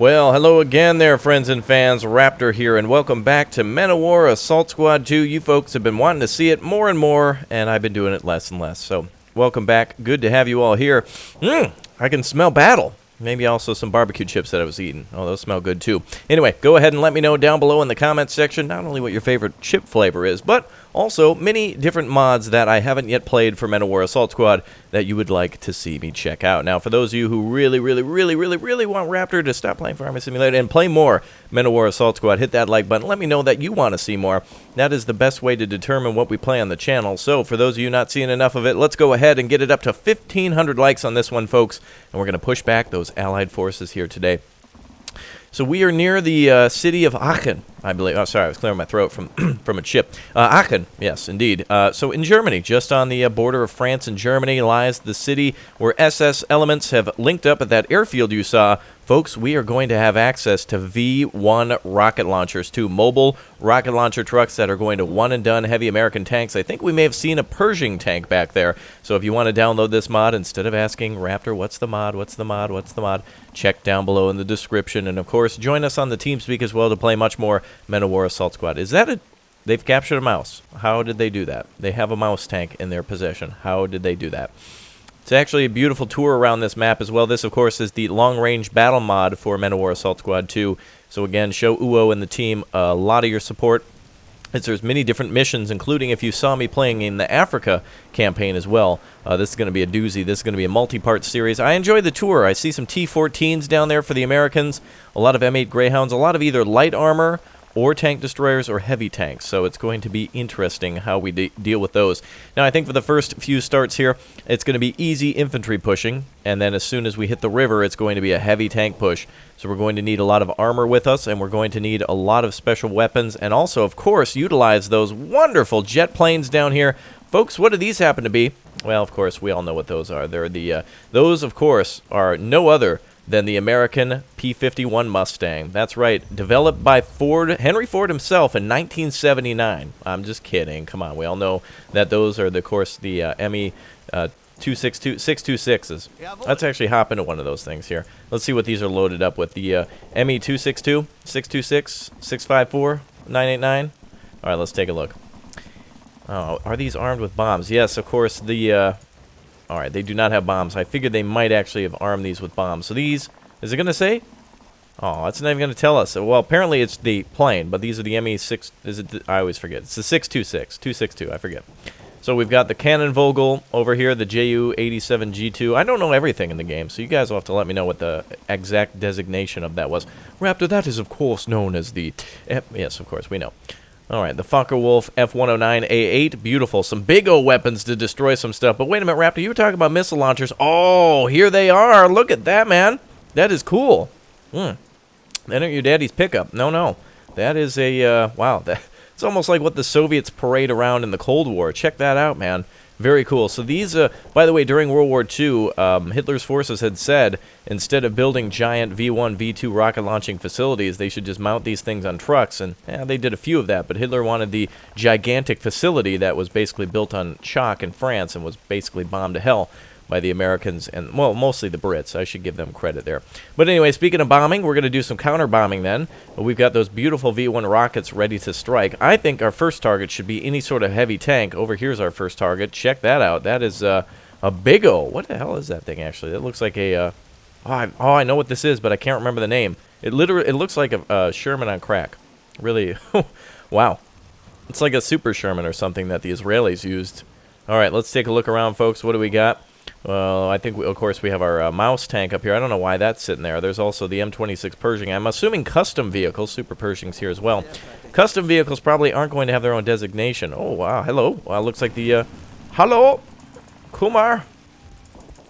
Well, hello again there, friends and fans. Raptor here, and welcome back to Men of War Assault Squad 2. You folks have been wanting to see it more and more, and I've been doing it less and less. So, welcome back. Good to have you all here. I can smell battle. Maybe also some barbecue chips that I was eating. Oh, those smell good too. Anyway, go ahead and let me know down below in the comments section not only what your favorite chip flavor is, but also many different mods that I haven't yet played for Men of War Assault Squad that you would like to see me check out. Now, for those of you who really want Raptor to stop playing Farming Simulator and play more Men of War Assault Squad, hit that like button. Let me know that you want to see more. That is the best way to determine what we play on the channel. So, for those of you not seeing enough of it, let's go ahead and get it up to 1,500 likes on this one, folks. And we're going to push back those Allied forces here today. So we are near the city of Aachen, I believe. Oh, sorry, I was clearing my throat from from a chip. Aachen, yes, indeed. So in Germany, just on the border of France and Germany, lies the city where SS elements have linked up at that airfield you saw. Folks, we are going to have access to V1 rocket launchers, two mobile rocket launcher trucks that are going to one-and-done heavy American tanks. I think we may have seen a Pershing tank back there. So if you want to download this mod, instead of asking Raptor, what's the mod, what's the mod, what's the mod, check down below in the description. And, of course, join us on the TeamSpeak as well to play much more Men of War Assault Squad. Is that a... They've captured a mouse. How did they do that? They have a mouse tank in their possession. How did they do that? It's actually a beautiful tour around this map as well. This, of course, is the long-range battle mod for Men of War Assault Squad 2. So, again, show Uo and the team a lot of your support. As there's many different missions, including if you saw me playing in the Africa campaign as well. This is going to be a doozy. This is going to be a multi-part series. I enjoy the tour. I see some T-14s down there for the Americans, a lot of M8 Greyhounds, a lot of either light armor or tank destroyers or heavy tanks. So it's going to be interesting how we deal with those. Now, I think for the first few starts here, it's going to be easy infantry pushing, and then as soon as we hit the river, it's going to be a heavy tank push. So we're going to need a lot of armor with us, and we're going to need a lot of special weapons, and also, of course, utilize those wonderful jet planes down here. Folks, what do these happen to be? Well, of course, we all know what those are. They're the those, of course, are no other than the American P-51 Mustang. That's right, developed by Henry Ford himself in 1979. I'm just kidding. Come on, we all know that those are, of course, the ME 626s. Let's actually hop into one of those things here. Let's see what these are loaded up with. The ME 262, 626, 654, 989. All right, let's take a look. Oh, are these armed with bombs? Yes, of course, the... Alright, they do not have bombs. I figured they might actually have armed these with bombs. So these, is it going to say? Oh, it's not even going to tell us. Well, apparently it's the plane, but these are the ME6, is it, I always forget. It's the 626, 262, I forget. So we've got the Cannon Vogel over here, the Ju-87G2. I don't know everything in the game, so you guys will have to let me know what the exact designation of that was. Raptor, that is of course known as the, yes, of course, we know. Alright, the Focke-Wulf F-109A8, beautiful. Some big old weapons to destroy some stuff. But wait a minute, Raptor, you were talking about missile launchers. Oh, here they are. Look at that, man. That is cool. That ain't your daddy's pickup. No. That is a, wow. It's almost like what the Soviets parade around in the Cold War. Check that out, man. Very cool. So these, by the way, during World War II, Hitler's forces had said instead of building giant V1, V2 rocket launching facilities, they should just mount these things on trucks. And they did a few of that, but Hitler wanted the gigantic facility that was basically built on chalk in France and was basically bombed to hell by the Americans and, well, mostly the Brits. I should give them credit there. But anyway, speaking of bombing, we're going to do some counter bombing then. We've got those beautiful V1 rockets ready to strike. I think our first target should be any sort of heavy tank. Over here's our first target. Check that out. That is a big-o. What the hell is that thing, actually? That looks like a... I know what this is, but I can't remember the name. It looks like a Sherman on crack. Really, wow. It's like a Super Sherman or something that the Israelis used. All right, let's take a look around, folks. What do we got? Well, I think, of course, we have our mouse tank up here. I don't know why that's sitting there. There's also the M26 Pershing. I'm assuming custom vehicles, Super Pershings here as well. Custom vehicles probably aren't going to have their own designation. Oh, wow. Hello. Wow, looks like the, hello, Kumar.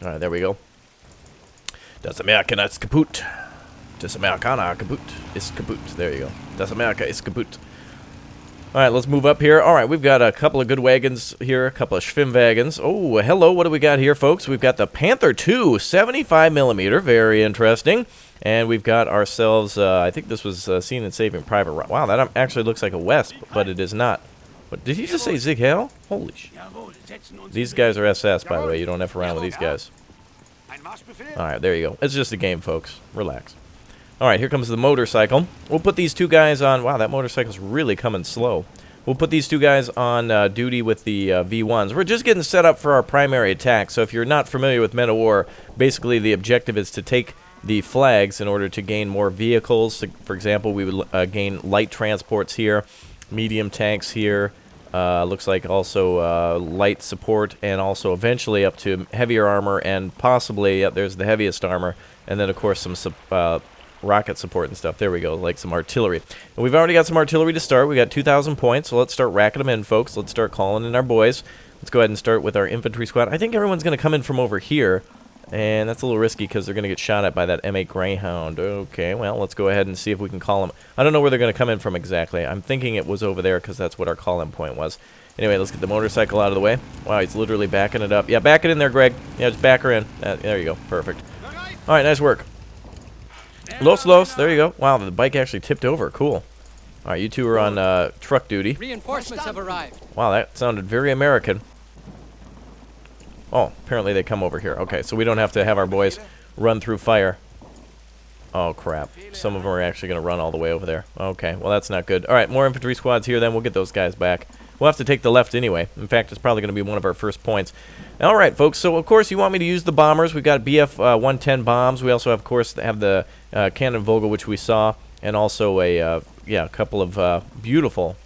All right, there we go. Das Amerika ist kaputt. Das Amerikaner kaputt ist kaputt. There you go. Das Amerika ist kaputt. All right, let's move up here. All right, we've got a couple of good wagons here, a couple of Schwimmwagons. Oh, hello, what do we got here, folks? We've got the Panther 2, 75mm, very interesting. And we've got ourselves, I think this was seen in Saving Private Ryan. Wow, that actually looks like a Wesp, but it is not. What, did he just say Zig Heil? Holy shit. These guys are SS, by the way. You don't F around with these guys. All right, there you go. It's just a game, folks. Relax. All right, here comes the motorcycle. We'll put these two guys on. Wow, that motorcycle's really coming slow. We'll put these two guys on duty with the V1s. We're just getting set up for our primary attack. So if you're not familiar with Men of War, basically the objective is to take the flags in order to gain more vehicles. So, for example, we would gain light transports here, medium tanks here. Looks like also light support, and also eventually up to heavier armor, and possibly there's the heaviest armor, and then of course some rocket support and stuff. There we go, like some artillery. And we've already got some artillery to start. We got 2,000 points, so let's start racking them in, folks. Let's start calling in our boys. Let's go ahead and start with our infantry squad. I think everyone's going to come in from over here, and that's a little risky because they're going to get shot at by that M8 Greyhound. Okay, well, let's go ahead and see if we can call them. I don't know where they're going to come in from exactly. I'm thinking it was over there because that's what our call-in point was. Anyway, let's get the motorcycle out of the way. Wow, he's literally backing it up. Yeah, back it in there, Greg. Yeah, just back her in. There you go. Perfect. All right, nice work. Los, there you go. Wow, the bike actually tipped over. Cool. All right, you two are on truck duty. Reinforcements have arrived. Wow, that sounded very American. Oh, apparently they come over here. Okay, so we don't have to have our boys run through fire. Oh, crap. Some of them are actually going to run all the way over there. Okay, well, that's not good. All right, more infantry squads here, then we'll get those guys back. We'll have to take the left anyway. In fact, it's probably going to be one of our first points. All right, folks, so, of course, you want me to use the bombers. We've got BF-110 bombs. We also, of course, have the Cannon Vogel, which we saw, and also a couple of beautiful...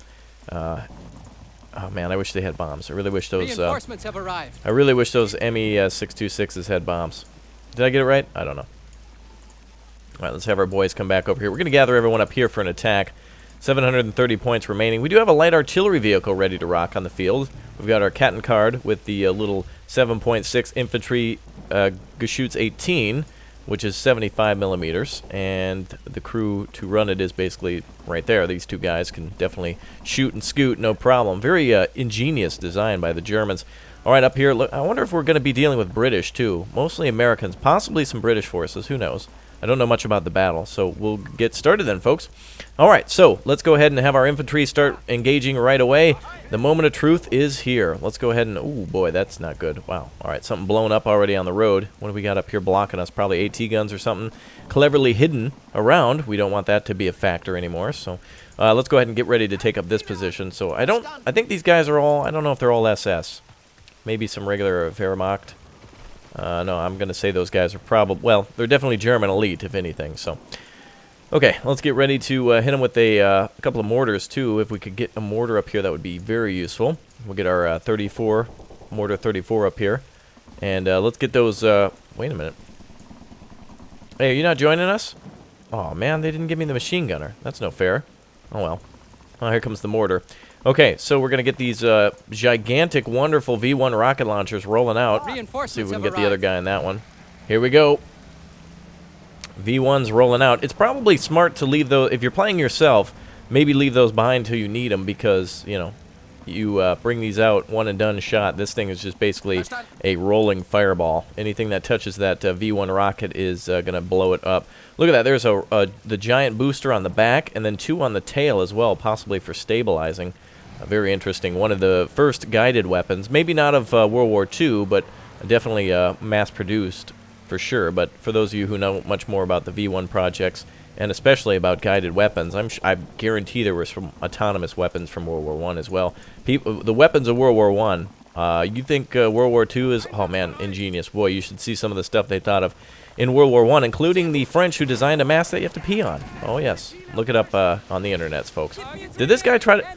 oh man, I wish they had bombs. I really wish those. Reinforcements have arrived. I really wish those ME-626s had bombs. Did I get it right? I don't know. All right, let's have our boys come back over here. We're going to gather everyone up here for an attack. 730 points remaining. We do have a light artillery vehicle ready to rock on the field. We've got our Captain card with the little 7.6 infantry Geschütz 18, which is 75 millimeters, and the crew to run it is basically right there. These two guys can definitely shoot and scoot, no problem. Very ingenious design by the Germans. All right, up here, look, I wonder if we're going to be dealing with British, too. Mostly Americans, possibly some British forces, who knows. I don't know much about the battle, so we'll get started then, folks. All right, so let's go ahead and have our infantry start engaging right away. The moment of truth is here. Let's go ahead and... Ooh, boy, that's not good. Wow. All right, something blown up already on the road. What do we got up here blocking us? Probably AT guns or something cleverly hidden around. We don't want that to be a factor anymore, so let's go ahead and get ready to take up this position. So I think these guys are all... I don't know if they're all SS. Maybe some regular Wehrmacht. No, I'm going to say those guys are probably... Well, they're definitely German elite, if anything, so... Okay, let's get ready to hit them with a couple of mortars, too. If we could get a mortar up here, that would be very useful. We'll get our 34, mortar 34 up here. And let's get those... wait a minute. Hey, are you not joining us? Oh, man, they didn't give me the machine gunner. That's no fair. Oh, well. Oh, here comes the mortar. Okay, so we're going to get these gigantic, wonderful V1 rocket launchers rolling out. See if we can get the other guy in that one. Here we go. V1's rolling out. It's probably smart to leave those, if you're playing yourself, maybe leave those behind till you need them because, you know, you bring these out, one and done shot. This thing is just basically a rolling fireball. Anything that touches that V1 rocket is going to blow it up. Look at that. There's the giant booster on the back and then two on the tail as well, possibly for stabilizing. Very interesting. One of the first guided weapons. Maybe not of World War II, but definitely mass-produced for sure. But for those of you who know much more about the V1 projects, and especially about guided weapons, I guarantee there were some autonomous weapons from World War I as well. The weapons of World War I, you think World War II is, oh man, ingenious. Boy, you should see some of the stuff they thought of in World War I, including the French who designed a mask that you have to pee on. Oh yes, look it up on the internets, folks. Did this guy try to...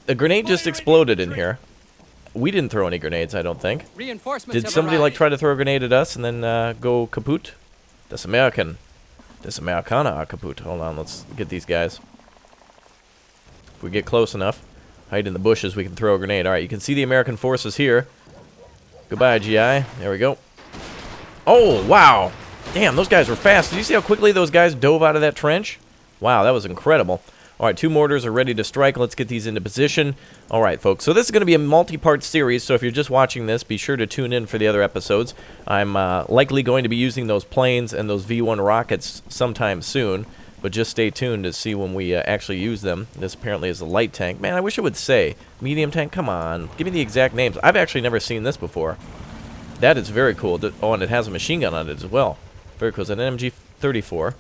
The grenade just exploded in here. We didn't throw any grenades, I don't think. Did somebody like try to throw a grenade at us and then go kaput? Das American. Das Amerikaner are kaput. Hold on, let's get these guys. If we get close enough, hide in the bushes, we can throw a grenade. Alright, you can see the American forces here. Goodbye, GI. There we go. Oh, wow. Damn, those guys were fast. Did you see how quickly those guys dove out of that trench? Wow, that was incredible. All right, two mortars are ready to strike. Let's get these into position. All right, folks. So this is going to be a multi-part series, so if you're just watching this, be sure to tune in for the other episodes. I'm likely going to be using those planes and those V1 rockets sometime soon, but just stay tuned to see when we actually use them. This apparently is a light tank. Man, I wish it would say medium tank. Come on. Give me the exact names. I've actually never seen this before. That is very cool. Oh, and it has a machine gun on it as well. Very cool. It's an MG-34.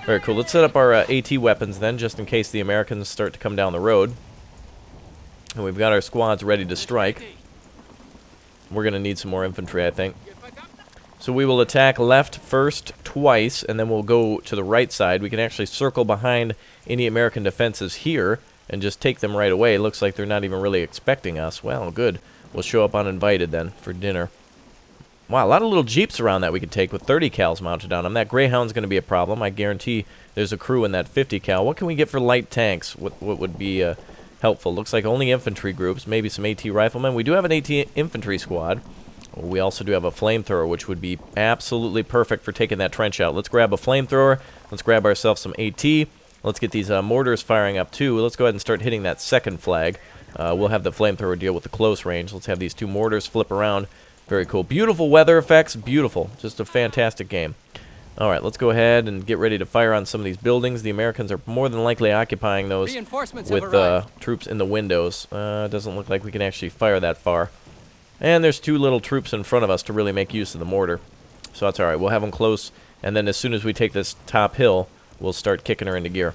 Very cool. Let's set up our AT weapons then, just in case the Americans start to come down the road. And we've got our squads ready to strike. We're going to need some more infantry, I think. So we will attack left first twice, and then we'll go to the right side. We can actually circle behind any American defenses here and just take them right away. It looks like they're not even really expecting us. Well, good. We'll show up uninvited then for dinner. Wow, a lot of little jeeps around that we could take with 30 cals mounted on them. That Greyhound's going to be a problem. I guarantee there's a crew in that 50 cal. What can we get for light tanks? What would be helpful? Looks like only infantry groups, maybe some AT riflemen. We do have an AT infantry squad. We also do have a flamethrower, which would be absolutely perfect for taking that trench out. Let's grab a flamethrower. Let's grab ourselves some AT. Let's get these mortars firing up too. Let's go ahead and start hitting that second flag. We'll have the flamethrower deal with the close range. Let's have these two mortars flip around. Very cool. Beautiful weather effects. Beautiful. Just a fantastic game. All right, let's go ahead and get ready to fire on some of these buildings. The Americans are more than likely occupying those with troops in the windows. Doesn't look like we can actually fire that far. And there's two little troops in front of us to really make use of the mortar. So that's all right. We'll have them close, and then as soon as we take this top hill, we'll start kicking her into gear.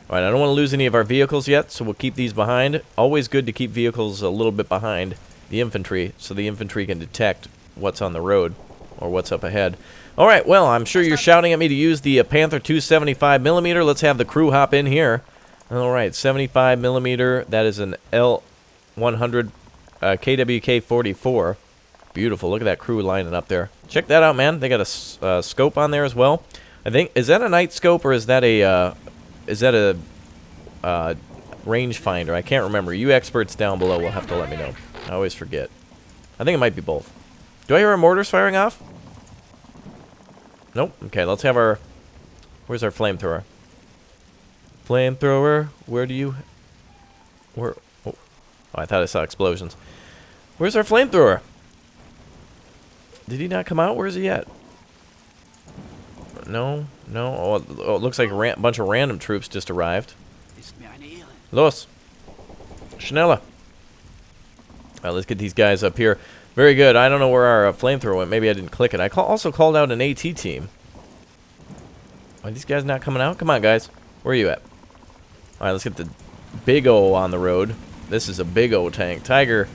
All right, I don't want to lose any of our vehicles yet, so we'll keep these behind. Always good to keep vehicles a little bit behind the infantry, so the infantry can detect what's on the road or what's up ahead. All right, well, I'm sure you're shouting at me to use the Panther 275mm. Let's have the crew hop in here. All right, 75mm. That is an L100 KWK 44. Beautiful. Look at that crew lining up there. Check that out, man. They got a scope on there as well. I think, is that a night scope or is that a rangefinder? I can't remember. You experts down below will have to let me know. I always forget. I think it might be both. Do I hear our mortars firing off? Nope. Okay, let's have our... Where's our flamethrower? Flamethrower, where do you... Where... Oh, I thought I saw explosions. Where's our flamethrower? Did he not come out? Where's he at? No, no. Oh, it looks like a bunch of random troops just arrived. Los. Schneller. Alright, let's get these guys up here. Very good. I don't know where our flamethrower went. Maybe I didn't click it. I also called out an AT team. Are these guys not coming out? Come on, guys. Where are you at? Alright, let's get the Big O on the road. This is a Big O tank. Tiger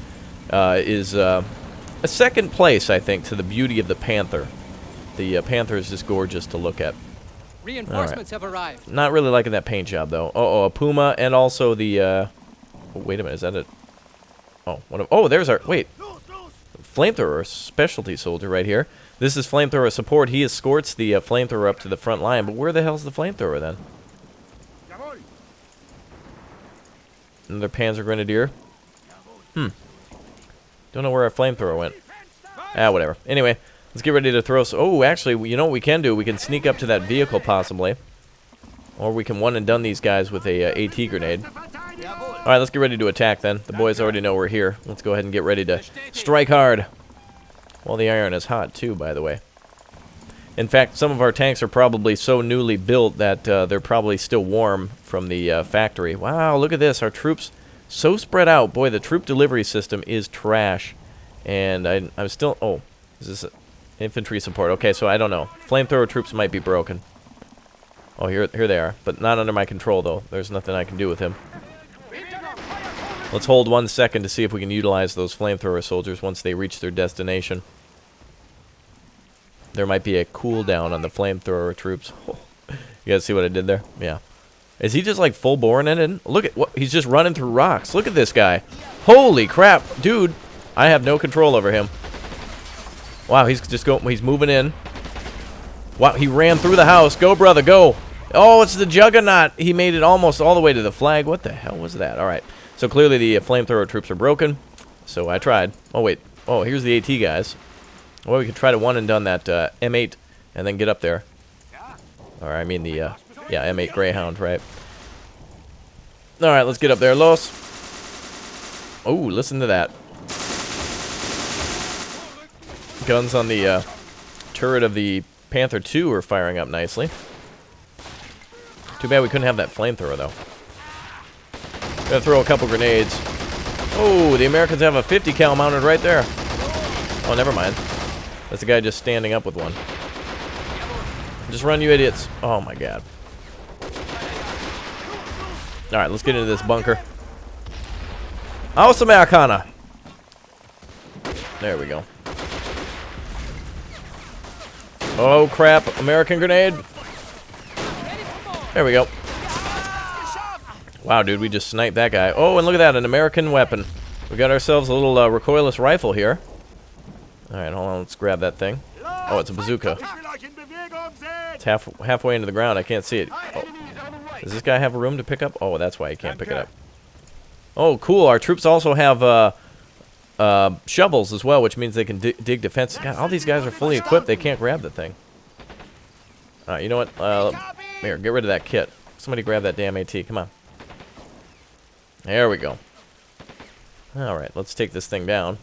is a second place, I think, to the beauty of the Panther. The Panther is just gorgeous to look at. Reinforcements have arrived. Not really liking that paint job, though. Uh-oh, a Puma and also the... Oh, wait a minute. Is that a... Oh, there's our... Wait. Flamethrower specialty soldier right here. This is flamethrower support. He escorts the flamethrower up to the front line. But where the hell's the flamethrower, then? Another Panzer Grenadier. Don't know where our flamethrower went. Ah, whatever. Anyway, let's get ready to throw... Oh, actually, you know what we can do? We can sneak up to that vehicle, possibly. Or we can one-and-done these guys with a AT grenade. Alright, let's get ready to attack, then. The boys already know we're here. Let's go ahead and get ready to strike hard. Well, the iron is hot, too, by the way. In fact, some of our tanks are probably so newly built that they're probably still warm from the factory. Wow, look at this. Our troops... so spread out. Boy, the troop delivery system is trash. And I'm still... Oh, is this infantry support? Okay, so I don't know. Flamethrower troops might be broken. Oh, here they are. But not under my control, though. There's nothing I can do with him. Let's hold 1 second to see if we can utilize those flamethrower soldiers once they reach their destination. There might be a cooldown on the flamethrower troops. Oh, you guys see what I did there? Yeah. Is he just like full boring it? Look at what he's just running through rocks. Look at this guy. Holy crap, dude! I have no control over him. Wow, he's just going. He's moving in. Wow, he ran through the house. Go, brother, go! Oh, it's the Juggernaut. He made it almost all the way to the flag. What the hell was that? All right. So clearly the flamethrower troops are broken. So I tried. Oh wait. Oh, here's the AT guys. Well, we could try to one-and-done that M8 and then get up there. Or I mean the yeah, M8 Greyhound, right? All right, let's get up there, Los. Oh, listen to that. Guns on the turret of the Panther 2 are firing up nicely. Too bad we couldn't have that flamethrower, though. Gotta throw a couple grenades. Oh, the Americans have a 50 cal mounted right there. Oh, never mind. That's the guy just standing up with one. Just run, you idiots. Oh, my God. All right, let's get into this bunker. Aus Americana. There we go. Oh, crap. American grenade. There we go. Wow, dude, we just sniped that guy. Oh, and look at that, an American weapon. We got ourselves a little recoilless rifle here. All right, hold on, let's grab that thing. Oh, it's a bazooka. It's halfway into the ground. I can't see it. Oh. Does this guy have a room to pick up? Oh, that's why he can't pick it up. Oh, cool. Our troops also have shovels as well, which means they can dig defense. God, all these guys are fully equipped. They can't grab the thing. All right, you know what? Here, get rid of that kit. Somebody grab that damn AT. Come on. There we go. All right, let's take this thing down.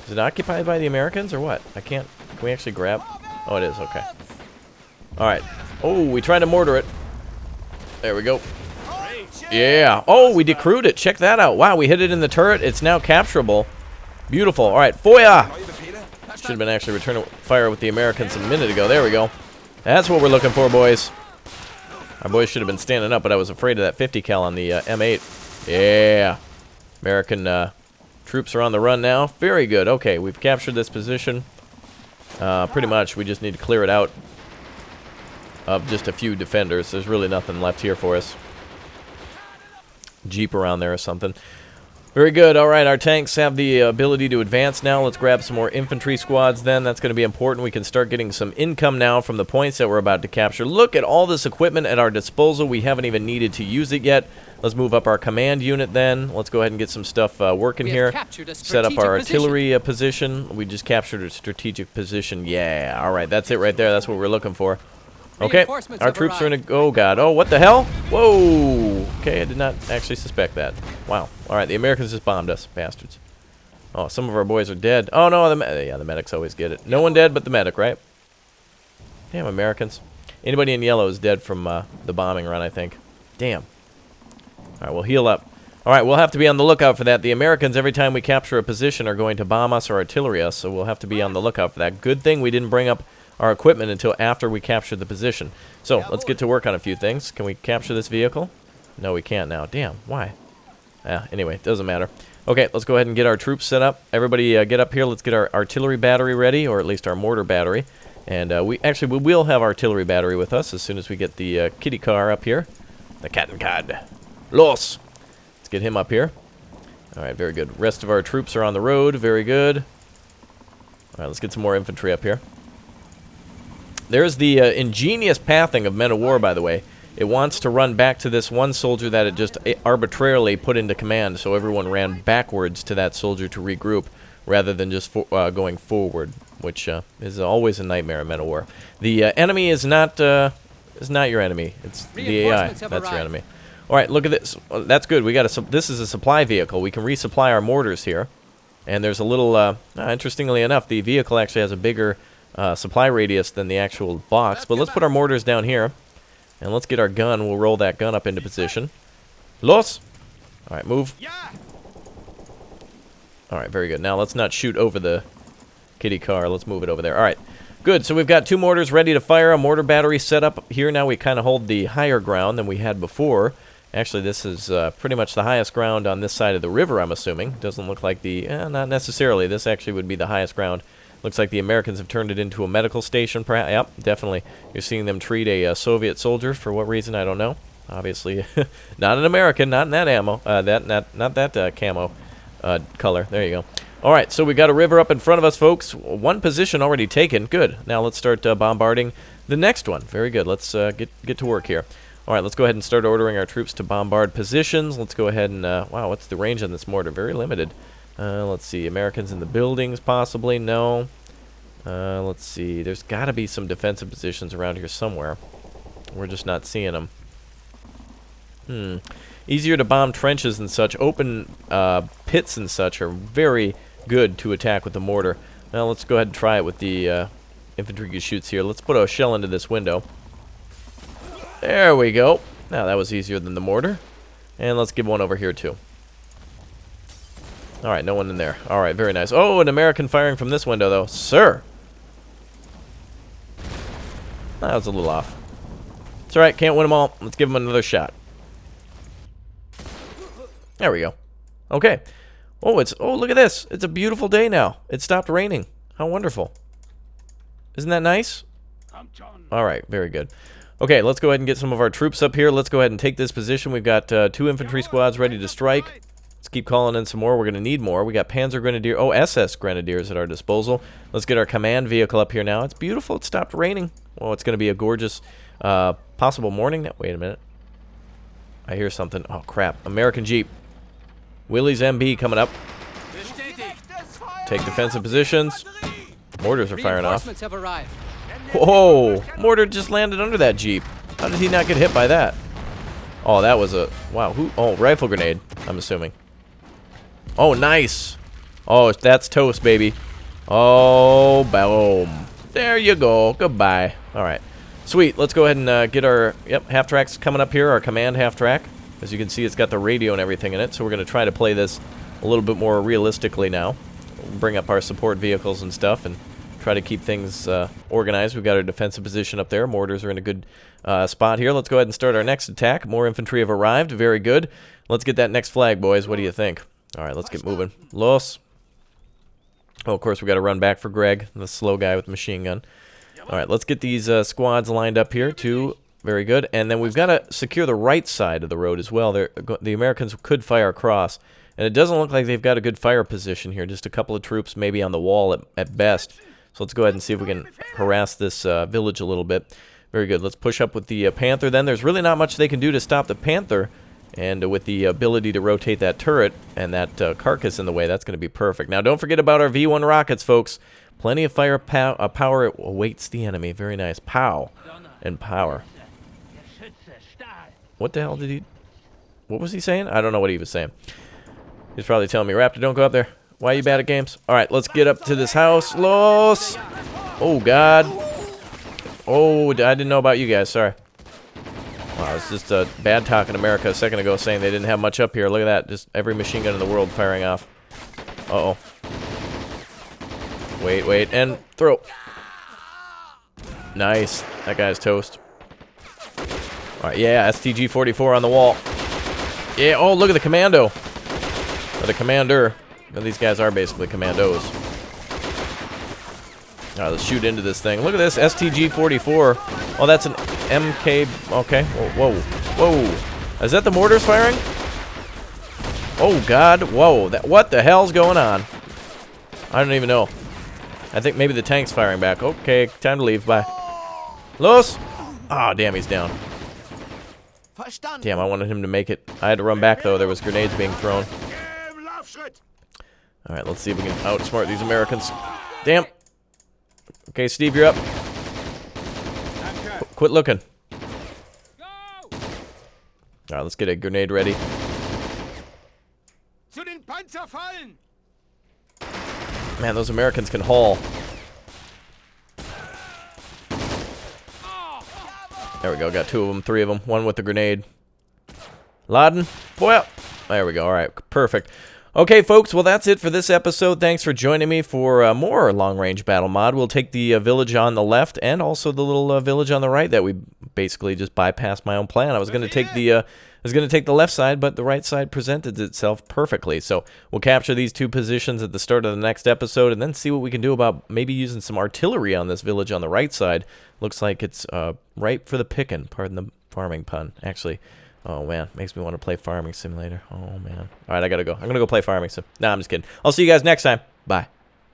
Is it occupied by the Americans or what? I can't. Can we actually grab? Oh, it is. Okay. All right. Oh, we tried to mortar it. There we go. Yeah. Oh, we decrewed it. Check that out. Wow, we hit it in the turret. It's now capturable. Beautiful. All right, FOIA. Should have been actually returning fire with the Americans a minute ago. There we go. That's what we're looking for, boys. Our boys should have been standing up, but I was afraid of that 50 cal on the M8. Yeah. American troops are on the run now. Very good. Okay, we've captured this position. Pretty much, we just need to clear it out of just a few defenders. There's really nothing left here for us. Jeep around there or something. Very good. All right, our tanks have the ability to advance now. Let's grab some more infantry squads then. That's going to be important. We can start getting some income now from the points that we're about to capture. Look at all this equipment at our disposal. We haven't even needed to use it yet. Let's move up our command unit then. Let's go ahead and get some stuff working here. Set up our artillery position. We just captured a strategic position. Yeah, all right, that's it right there. That's what we're looking for. Okay, our troops are in a... Oh, God. Oh, what the hell? Whoa. Okay, I did not actually suspect that. Wow. All right, the Americans just bombed us, bastards. Oh, some of our boys are dead. Oh, no, yeah, the medics always get it. No one dead but the medic, right? Damn, Americans. Anybody in yellow is dead from the bombing run, I think. Damn. All right, we'll heal up. All right, we'll have to be on the lookout for that. The Americans, every time we capture a position, are going to bomb us or artillery us, so we'll have to be on the lookout for that. Good thing we didn't bring up our equipment until after we captured the position. So, let's get to work on a few things. Can we capture this vehicle? No, we can't now. Damn, why? Anyway, doesn't matter. Okay, let's go ahead and get our troops set up. Everybody get up here. Let's get our artillery battery ready, or at least our mortar battery. And we will have artillery battery with us as soon as we get the kitty car up here. The cat and cod. Los! Let's get him up here. All right, very good. Rest of our troops are on the road. Very good. All right, let's get some more infantry up here. There's the ingenious pathing of Men of War, by the way. It wants to run back to this one soldier that it just arbitrarily put into command, so everyone ran backwards to that soldier to regroup, rather than just going forward, which is always a nightmare in Men of War. The enemy is not your enemy. It's the AI that's your enemy. All right, look at this. That's good. We got this is a supply vehicle. We can resupply our mortars here, and there's a little. Interestingly enough, the vehicle actually has a bigger supply radius than the actual box. But let's put our mortars down here, and let's get our gun. We'll roll that gun up into position. Los. All right, move. All right, very good. Now let's not shoot over the kitty car. Let's move it over there. All right, good. So we've got 2 mortars ready to fire. A mortar battery set up here. Now we kind of hold the higher ground than we had before. Actually, this is pretty much the highest ground on this side of the river, I'm assuming. Doesn't look like the... not necessarily. This actually would be the highest ground. Looks like the Americans have turned it into a medical station, perhaps. Yep, definitely. You're seeing them treat a Soviet soldier. For what reason, I don't know. Obviously, not an American, not in that ammo. Not that camo color. There you go. All right, so we got a river up in front of us, folks. One position already taken. Good. Now let's start bombarding the next one. Very good. Let's get to work here. All right, let's go ahead and start ordering our troops to bombard positions. Let's go ahead and... wow, what's the range on this mortar? Very limited. Let's see. Americans in the buildings, possibly? No. Let's see. There's got to be some defensive positions around here somewhere. We're just not seeing them. Easier to bomb trenches and such. Open pits and such are very good to attack with the mortar. Now, let's go ahead and try it with the infantry shoots here. Let's put a shell into this window. There we go. Now, that was easier than the mortar. And let's give one over here, too. All right, no one in there. All right, very nice. Oh, an American firing from this window, though. Sir! That was a little off. It's alright, can't win them all. Let's give them another shot. There we go. Okay. Oh, look at this. It's a beautiful day now. It stopped raining. How wonderful. Isn't that nice? Alright, very good. Okay, let's go ahead and get some of our troops up here. Let's go ahead and take this position. We've got 2 infantry squads ready to strike. Let's keep calling in some more. We're going to need more. We got Panzer Grenadier, SS Grenadiers at our disposal. Let's get our command vehicle up here now. It's beautiful. It stopped raining. Well, it's going to be a gorgeous possible morning. Wait a minute. I hear something. Oh, crap. American Jeep. Willie's MB coming up. Take defensive positions. Mortars are firing off. Reinforcements have arrived. Whoa! Mortar just landed under that Jeep. How did he not get hit by that? Oh, that was a... Wow. Oh, rifle grenade, I'm assuming. Oh, nice. Oh, that's toast, baby. Oh, boom. There you go. Goodbye. All right. Sweet. Let's go ahead and get our... Yep, half-track's coming up here. Our command half-track. As you can see, it's got the radio and everything in it. So we're going to try to play this a little bit more realistically now. We'll bring up our support vehicles and stuff and try to keep things organized. We've got our defensive position up there. Mortars are in a good spot here. Let's go ahead and start our next attack. More infantry have arrived. Very good. Let's get that next flag, boys. What do you think? All right, let's get moving. Los. Oh, of course, we got to run back for Greg, the slow guy with the machine gun. All right, let's get these squads lined up here, too. Very good. And then we've got to secure the right side of the road as well. The Americans could fire across. And it doesn't look like they've got a good fire position here. Just a couple of troops maybe on the wall at best. So let's go ahead and see if we can harass this village a little bit. Very good. Let's push up with the Panther then. There's really not much they can do to stop the Panther. And with the ability to rotate that turret and that carcass in the way, that's going to be perfect. Now, don't forget about our V1 rockets, folks. Plenty of fire power awaits the enemy. Very nice. Pow and power. What the hell did he... What was he saying? I don't know what he was saying. He's probably telling me, Raptor, don't go up there. Why are you bad at games? All right, let's get up to this house. Los! Oh, God. Oh, I didn't know about you guys. Sorry. Wow, it's just bad talk in America a second ago saying they didn't have much up here. Look at that. Just every machine gun in the world firing off. Uh-oh. Wait, and throw. Nice. That guy's toast. All right, yeah, STG-44 on the wall. Yeah, oh, look at the commando. Or the commander. And these guys are basically commandos. All right, let's shoot into this thing. Look at this, STG-44. Oh, that's an MK... Okay, whoa. Is that the mortars firing? Oh, God, whoa. What the hell's going on? I don't even know. I think maybe the tank's firing back. Okay, time to leave, bye. Los! Ah, damn, he's down. Damn, I wanted him to make it. I had to run back, though. There was grenades being thrown. All right, let's see if we can outsmart these Americans. Damn. Okay, Steve, you're up. Quit looking. All right, let's get a grenade ready. Man, those Americans can haul. There we go. Got 2 of them, 3 of them. 1 with the grenade. Laden. Well, there we go. All right, perfect. Okay, folks, well, that's it for this episode. Thanks for joining me for more long-range battle mod. We'll take the village on the left and also the little village on the right that we basically just bypassed my own plan. I was going to take the left side, but the right side presented itself perfectly. So we'll capture these 2 positions at the start of the next episode and then see what we can do about maybe using some artillery on this village on the right side. Looks like it's ripe for the picking. Pardon the farming pun, actually. Oh, man. Makes me want to play Farming Simulator. Oh, man. All right, I got to go. I'm going to go play Farming Sim. Nah, I'm just kidding. I'll see you guys next time. Bye.